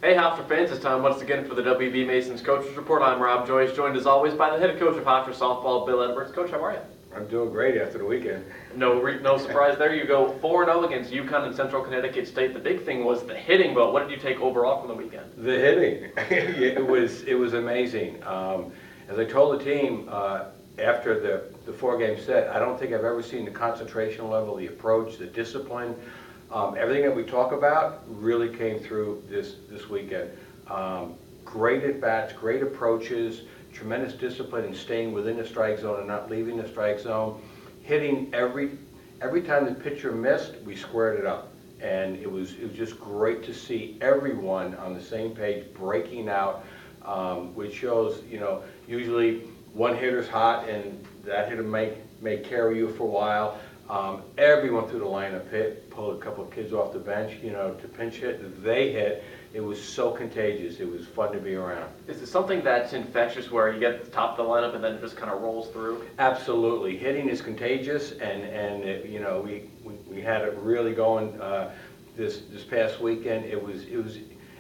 Hey Hofstra fans, it's time once again for the WB Mason's Coaches Report. I'm Rob Joyce, joined as always by the head coach of Hofstra softball, Bill Edwards. Coach, how are you? I'm doing great after the weekend. No surprise there. You go 4-0 against UConn and Central Connecticut State. The big thing was the hitting, but what did you take overall from the weekend? The hitting, it was amazing. As I told the team after the four-game set, I don't think I've ever seen the concentration level, the approach, the discipline, everything that we talk about really came through this weekend. Great at-bats, great approaches, tremendous discipline in staying within the strike zone and not leaving the strike zone. Hitting every time the pitcher missed, we squared it up. And it was just great to see everyone on the same page breaking out, which shows, usually one hitter's hot and that hitter may carry you for a while. Everyone through the lineup hit, pulled a couple of kids off the bench, to pinch hit. They hit. It was so contagious. It was fun to be around. Is it something that's infectious where you get at the top of the lineup and then it just kind of rolls through? Absolutely. Hitting is contagious, and we had it really going this past weekend. It was,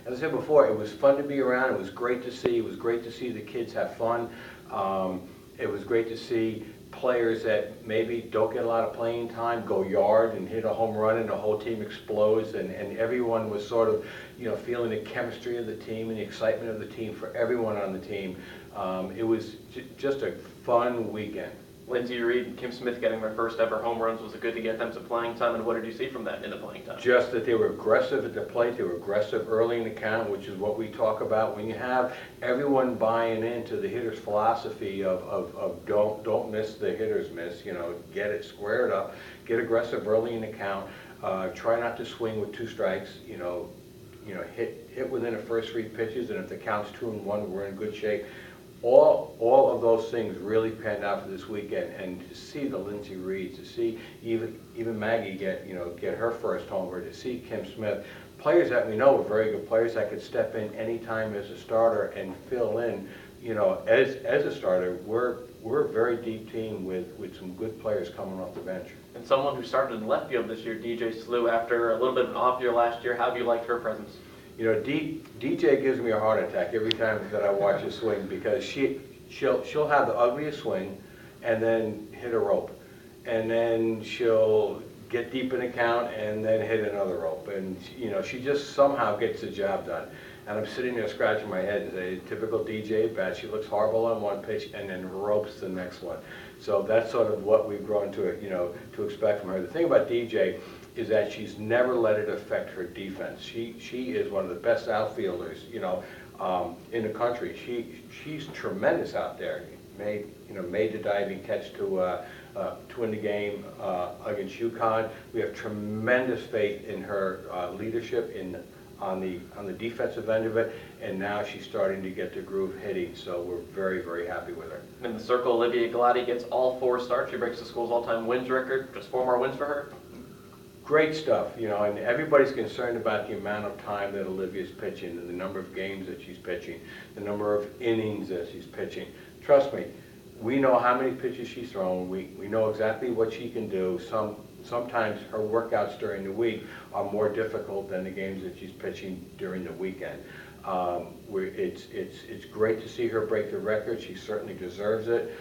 as I said before, it was fun to be around. It was great to see. It was great to see the kids have fun. It was great to see players that maybe don't get a lot of playing time go yard and hit a home run and the whole team explodes, and everyone was sort of feeling the chemistry of the team and the excitement of the team for everyone on the team. It was just a fun weekend. Lindsey Reed and Kim Smith getting their first ever home runs. Was it good to get them some playing time, and what did you see from that in the playing time? Just that they were aggressive at the plate. They were aggressive early in the count, which is what we talk about. When you have everyone buying into the hitter's philosophy of don't miss the hitter's miss, get it squared up, get aggressive early in the count, try not to swing with two strikes, hit within the first three pitches, and if the count's 2-1, we're in good shape. All of those things really panned out for this weekend, and to see the Lindsey Reeds, to see even Maggie get her first homer, to see Kim Smith, players that we know are very good players that could step in anytime as a starter and fill in, as a starter. We're a very deep team with some good players coming off the bench. And someone who started in left field this year, DJ Slew, after a little bit of an off year last year, how have you liked her presence? DJ gives me a heart attack every time that I watch her swing, because she'll have the ugliest swing and then hit a rope, and then she'll get deep in the count and then hit another rope, and she just somehow gets the job done. And I'm sitting there scratching my head and say, typical DJ bat. She looks horrible on one pitch and then ropes the next one. So that's sort of what we've grown to expect from her. The thing about DJ is that she's never let it affect her defense. She is one of the best outfielders, in the country. She's tremendous out there. Made the diving catch to win the game against UConn. We have tremendous faith in her leadership on the defensive end of it, and now she's starting to get the groove hitting. So we're very, very happy with her. In the circle, Olivia Galati gets all 4 starts. She breaks the school's all-time wins record. Just 4 more wins for her. Great stuff, and everybody's concerned about the amount of time that Olivia's pitching and the number of games that she's pitching, the number of innings that she's pitching. Trust me, we know how many pitches she's thrown. We know exactly what she can do. Sometimes her workouts during the week are more difficult than the games that she's pitching during the weekend. It's great to see her break the record. She certainly deserves it.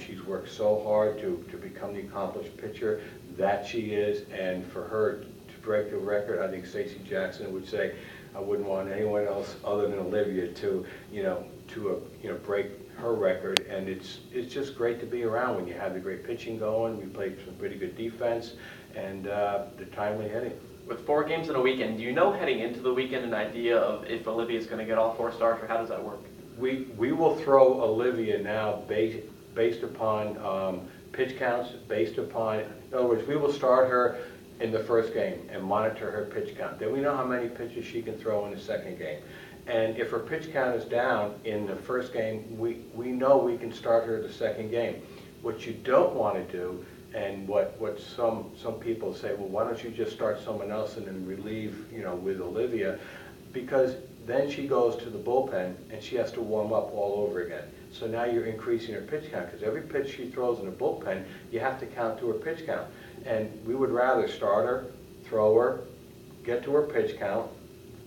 She's worked so hard to become the accomplished pitcher that she is, and for her to break the record, I think Stacey Jackson would say, I wouldn't want anyone else other than Olivia to break her record. And it's just great to be around when you have the great pitching going. We played some pretty good defense, and the timely hitting. With 4 games in a weekend, do you know heading into the weekend an idea of if Olivia's going to get all 4 starts, or how does that work? We will throw Olivia now based upon pitch counts, based upon, in other words, we will start her in the first game and monitor her pitch count. Then we know how many pitches she can throw in the second game. And if her pitch count is down in the first game, we know we can start her the second game. What you don't want to do, and what some people say, well, why don't you just start someone else and then relieve, with Olivia, because then she goes to the bullpen and she has to warm up all over again. So now you're increasing her pitch count, because every pitch she throws in the bullpen, you have to count to her pitch count. And we would rather start her, throw her, get to her pitch count,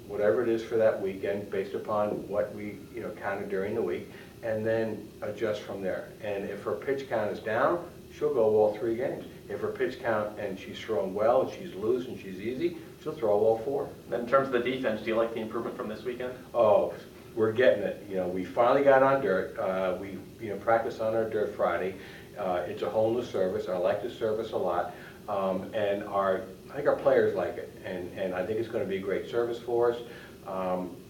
whatever it is for that weekend, based upon what we, counted during the week, and then adjust from there. And if her pitch count is down, she'll go all 3 games. If her pitch count and she's throwing well and she's loose and she's easy, she'll throw all 4. Then in terms of the defense, do you like the improvement from this weekend? Oh, we're getting it. I finally got on dirt. We practiced on our dirt Friday. It's a whole new service. I like the service a lot, and I think our players like it, and I think it's going to be a great service for us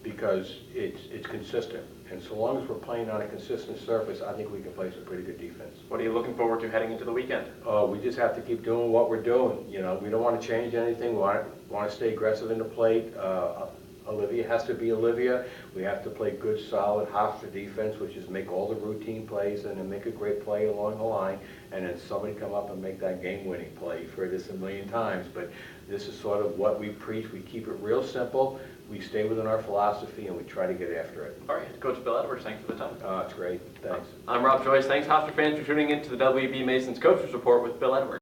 because it's consistent. And so long as we're playing on a consistent surface, I think we can play some pretty good defense. What are you looking forward to heading into the weekend? We just have to keep doing what we're doing. We don't want to change anything. We want to stay aggressive in the plate. Olivia has to be Olivia. We have to play good, solid Hofstra defense, which is make all the routine plays and then make a great play along the line, and then somebody come up and make that game-winning play. You've heard this a million times, but this is sort of what we preach. We keep it real simple. We stay within our philosophy, and we try to get after it. All right, Coach Bill Edwards, thanks for the time. It's great. Thanks. I'm Rob Joyce. Thanks, Hofstra fans, for tuning in to the WB Masons Coaches Report with Bill Edwards.